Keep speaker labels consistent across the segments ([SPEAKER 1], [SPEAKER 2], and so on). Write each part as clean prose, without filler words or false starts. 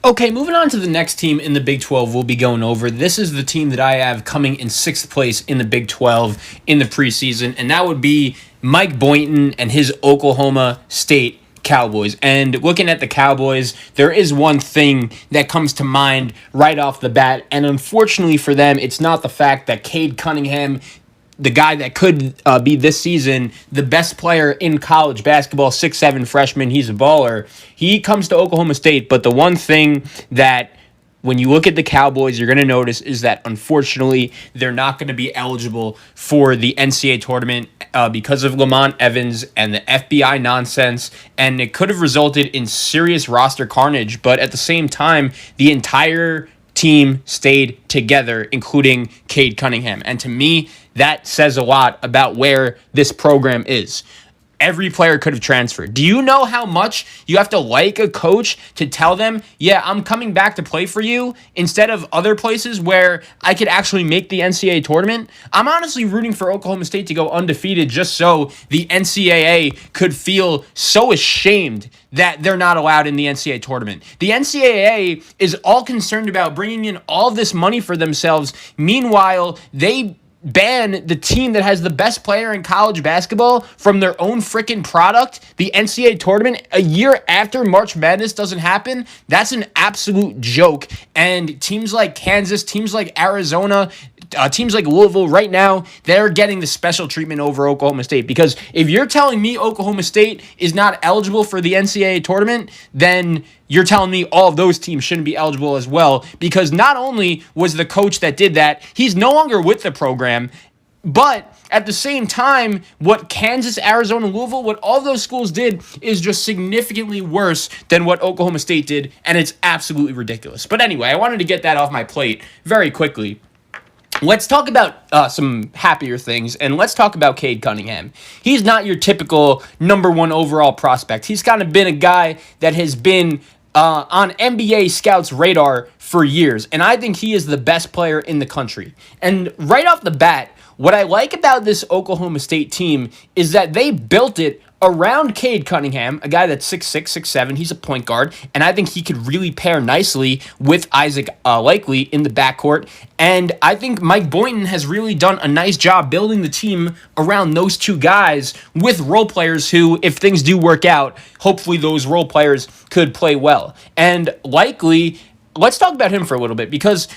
[SPEAKER 1] Okay, moving on to the next team in the Big 12 we'll be going over. This is the team that I have coming in 6th place in the Big 12 in the preseason, and that would be Mike Boynton and his Oklahoma State Cowboys. And looking at the Cowboys, there is one thing that comes to mind right off the bat, and unfortunately for them, it's not the fact that Cade Cunningham, the guy that could be this season the best player in college basketball, 6'7" freshman, he's a baller. He comes to Oklahoma State, but the one thing that when you look at the Cowboys, you're going to notice is that, unfortunately, they're not going to be eligible for the NCAA tournament because of Lamont Evans and the FBI nonsense, and it could have resulted in serious roster carnage, but at the same time, the entire team stayed together, including Cade Cunningham. And to me, that says a lot about where this program is. Every player could have transferred. Do you know how much you have to like a coach to tell them, yeah, I'm coming back to play for you, instead of other places where I could actually make the NCAA tournament? I'm honestly rooting for Oklahoma State to go undefeated just so the NCAA could feel so ashamed that they're not allowed in the NCAA tournament. The NCAA is all concerned about bringing in all this money for themselves. Meanwhile, they ban the team that has the best player in college basketball from their own freaking product, the NCAA tournament, a year after March Madness doesn't happen. That's an absolute joke. And teams like Kansas, teams like Arizona, teams like Louisville right now, they're getting the special treatment over Oklahoma State. Because if you're telling me Oklahoma State is not eligible for the NCAA tournament, then you're telling me all of those teams shouldn't be eligible as well. Because not only was the coach that did that, he's no longer with the program, but at the same time, what Kansas, Arizona, Louisville, what all those schools did is just significantly worse than what Oklahoma State did, and it's absolutely ridiculous. But anyway, I wanted to get that off my plate very quickly. Let's talk about some happier things, and let's talk about Cade Cunningham. He's not your typical number one overall prospect. He's kind of been a guy that has been on NBA scouts' radar for years, and I think he is the best player in the country. And right off the bat, what I like about this Oklahoma State team is that they built it around Cade Cunningham, a guy that's 6'6", 6'7". He's a point guard, and I think he could really pair nicely with Isaac Likely in the backcourt. And I think Mike Boynton has really done a nice job building the team around those two guys with role players who, if things do work out, hopefully those role players could play well. And Likely, let's talk about him for a little bit, because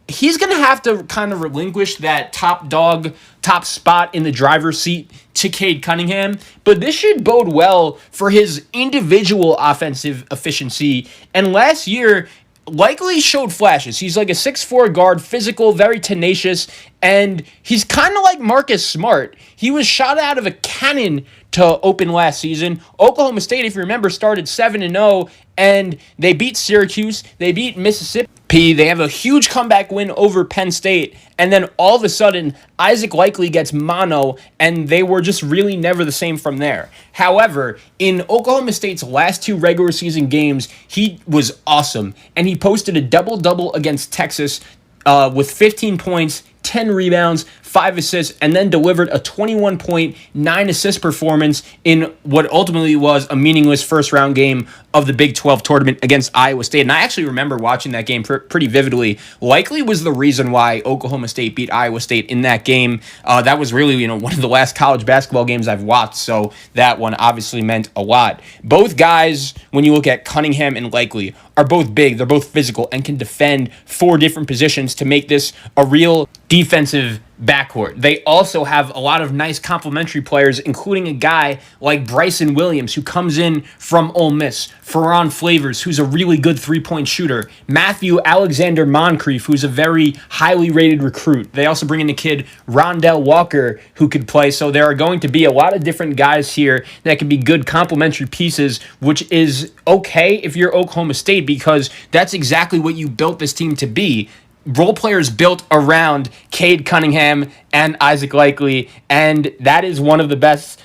[SPEAKER 1] he's going to have to kind of relinquish that top spot in the driver's seat to Cade Cunningham, but this should bode well for his individual offensive efficiency. And last year, Likely showed flashes. He's like a 6'4" guard, physical, very tenacious, and he's kind of like Marcus Smart. He was shot out of a cannon to open last season. Oklahoma State, if you remember, started 7-0, and they beat Syracuse, they beat Mississippi. They have a huge comeback win over Penn State, and then all of a sudden, Isaac Likely gets mono, and they were just really never the same from there. However, in Oklahoma State's last two regular season games, he was awesome, and he posted a double-double against Texas with 15 points, 10 rebounds, 5 assists, and then delivered a 21-point, 9-assist performance in what ultimately was a meaningless first-round game of the Big 12 tournament against Iowa State. And I actually remember watching that game pretty vividly. Likely was the reason why Oklahoma State beat Iowa State in that game. That was really, one of the last college basketball games I've watched, so that one obviously meant a lot. Both guys, when you look at Cunningham and Likely, are both big, they're both physical, and can defend 4 different positions to make this a real defensive backcourt. They also have a lot of nice complementary players, including a guy like Bryson Williams, who comes in from Ole Miss, Ferron Flavors, who's a really good three-point shooter, Matthew Alexander Moncrieff, who's a very highly rated recruit. They also bring in the kid Rondell Walker, who could play. So there are going to be a lot of different guys here that can be good complementary pieces, which is okay if you're Oklahoma State, because that's exactly what you built this team to be. Role players built around Cade Cunningham and Isaac Likely, and that is one of the best.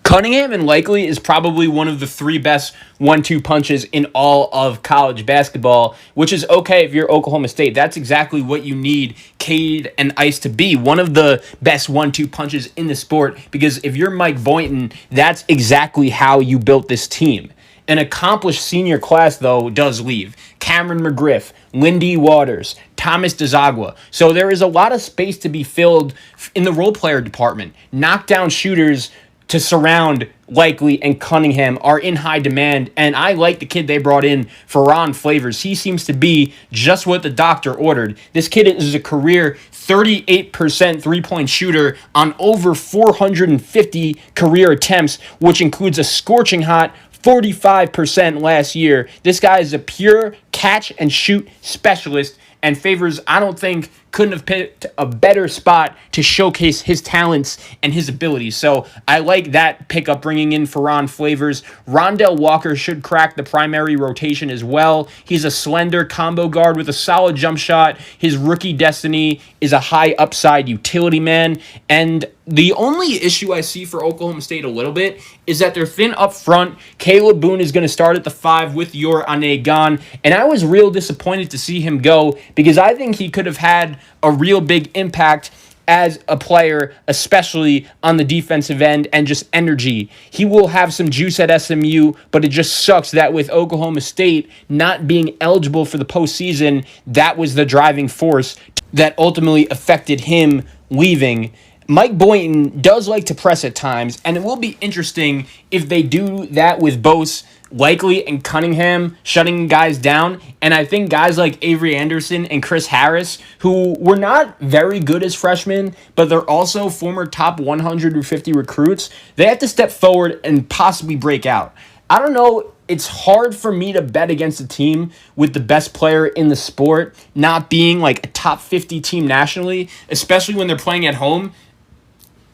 [SPEAKER 1] Cunningham and Likely is probably one of the 3 best 1-2 punches in all of college basketball, which is okay if you're Oklahoma State. That's exactly what you need Cade and Ice to be, one of the best 1-2 punches in the sport, because if you're Mike Boynton, that's exactly how you built this team. An accomplished senior class, though, does leave. Cameron McGriff, Lindy Waters, Thomas DeZagua. So there is a lot of space to be filled in the role player department. Knockdown shooters to surround Likely and Cunningham are in high demand, and I like the kid they brought in, Ferran Flavors. He seems to be just what the doctor ordered. This kid is a career 38% three-point shooter on over 450 career attempts, which includes a scorching hot 45% last year. This guy is a pure catch and shoot specialist, and Favors, I don't think, couldn't have picked a better spot to showcase his talents and his abilities. So I like that pickup, bringing in Ferran Flavors. Rondell Walker should crack the primary rotation as well. He's a slender combo guard with a solid jump shot. His rookie destiny is a high upside utility man. And the only issue I see for Oklahoma State a little bit is that they're thin up front. Kayla Boone is going to start at the 5 with Yor Ane gone. And I was real disappointed to see him go because I think he could have had a real big impact as a player, especially on the defensive end and just energy. He will have some juice at SMU, but it just sucks that with Oklahoma State not being eligible for the postseason, that was the driving force that ultimately affected him leaving. Mike Boynton does like to press at times, and it will be interesting if they do that with both Likely and Cunningham shutting guys down. And I think guys like Avery Anderson and Chris Harris, who were not very good as freshmen, but they're also former top 150 recruits, they have to step forward and possibly break out. I don't know. It's hard for me to bet against a team with the best player in the sport not being like a top 50 team nationally, especially when they're playing at home.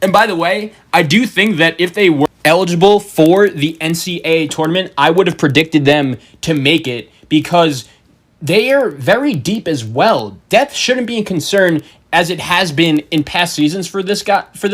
[SPEAKER 1] And by the way, I do think that if they were eligible for the NCAA tournament, I would have predicted them to make it because they are very deep as well. Depth shouldn't be a concern as it has been in past seasons for this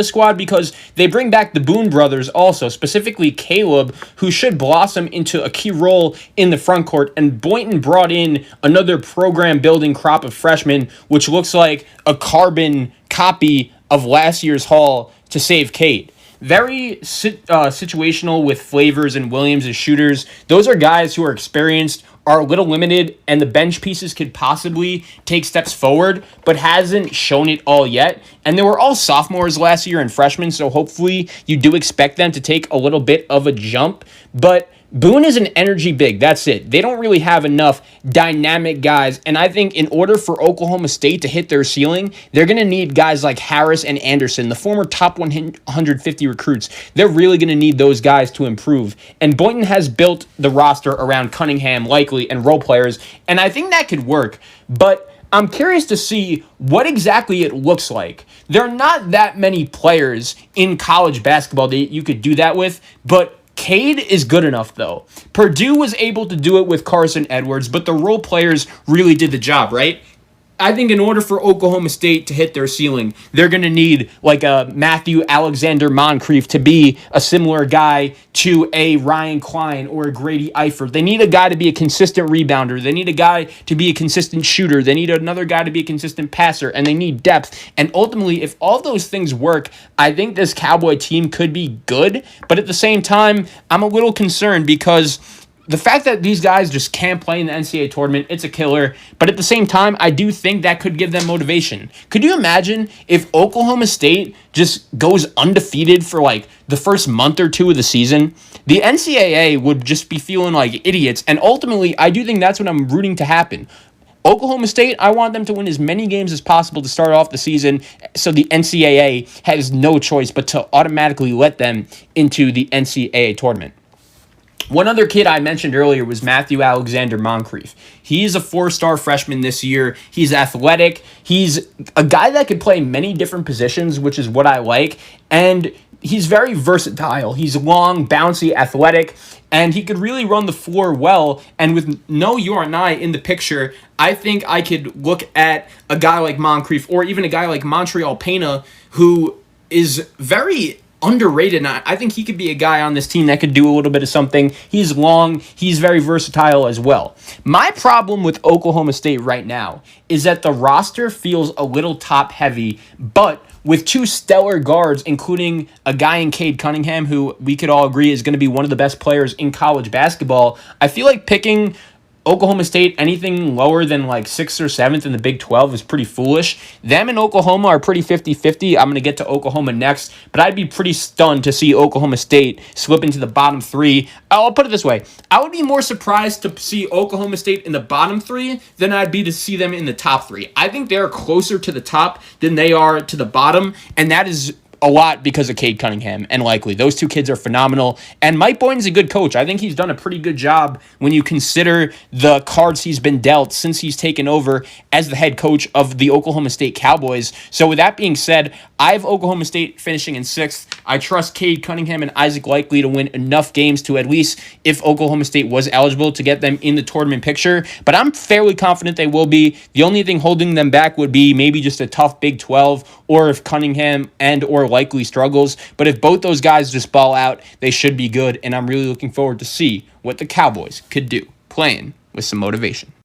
[SPEAKER 1] squad because they bring back the Boone brothers also, specifically Caleb, who should blossom into a key role in the front court. And Boynton brought in another program-building crop of freshmen, which looks like a carbon copy of last year's haul to save Cade. Very situational with Flavors and Williams as shooters. Those are guys who are experienced, are a little limited, and the bench pieces could possibly take steps forward, but hasn't shown it all yet. And they were all sophomores last year and freshmen, so hopefully you do expect them to take a little bit of a jump. But Boone is an energy big. That's it. They don't really have enough dynamic guys. And I think in order for Oklahoma State to hit their ceiling, they're going to need guys like Harris and Anderson, the former top 150 recruits. They're really going to need those guys to improve. And Boynton has built the roster around Cunningham, Likely, and role players. And I think that could work. But I'm curious to see what exactly it looks like. There are not that many players in college basketball that you could do that with, but Cade is good enough, though. Purdue was able to do it with Carson Edwards, but the role players really did the job, right? I think in order for Oklahoma State to hit their ceiling, they're going to need like a Matthew Alexander Moncrieff to be a similar guy to a Ryan Klein or a Grady Eifert. They need a guy to be a consistent rebounder. They need a guy to be a consistent shooter. They need another guy to be a consistent passer, and they need depth. And ultimately, if all those things work, I think this Cowboy team could be good. But at the same time, I'm a little concerned because the fact that these guys just can't play in the NCAA tournament, it's a killer. But at the same time, I do think that could give them motivation. Could you imagine if Oklahoma State just goes undefeated for like the first month or two of the season? The NCAA would just be feeling like idiots. And ultimately, I do think that's what I'm rooting to happen. Oklahoma State, I want them to win as many games as possible to start off the season so the NCAA has no choice but to automatically let them into the NCAA tournament. One other kid I mentioned earlier was Matthew Alexander Moncrieff. He's a 4-star freshman this year. He's athletic. He's a guy that could play many different positions, which is what I like. And he's very versatile. He's long, bouncy, athletic, and he could really run the floor well. And with no URNI in the picture, I think I could look at a guy like Moncrieff or even a guy like Montreal Pena, who is very underrated. I think he could be a guy on this team that could do a little bit of something. He's long. He's very versatile as well. My problem with Oklahoma State right now is that the roster feels a little top heavy, but with two stellar guards, including a guy in Cade Cunningham, who we could all agree is going to be one of the best players in college basketball, I feel like picking Oklahoma State, anything lower than like 6th or 7th in the Big 12 is pretty foolish. Them and Oklahoma are pretty 50-50. I'm going to get to Oklahoma next, but I'd be pretty stunned to see Oklahoma State slip into the bottom 3. I'll put it this way. I would be more surprised to see Oklahoma State in the bottom 3 than I'd be to see them in the top 3. I think they're closer to the top than they are to the bottom, and that is a lot because of Cade Cunningham and Likely. Those two kids are phenomenal. And Mike Boynton's a good coach. I think he's done a pretty good job when you consider the cards he's been dealt since he's taken over as the head coach of the Oklahoma State Cowboys. So with that being said, I have Oklahoma State finishing in 6th. I trust Cade Cunningham and Isaac Likely to win enough games to at least, if Oklahoma State was eligible, to get them in the tournament picture. But I'm fairly confident they will be. The only thing holding them back would be maybe just a tough Big 12, or if Cunningham and or Likely struggles. But if both those guys just ball out, they should be good. And I'm really looking forward to see what the Cowboys could do playing with some motivation.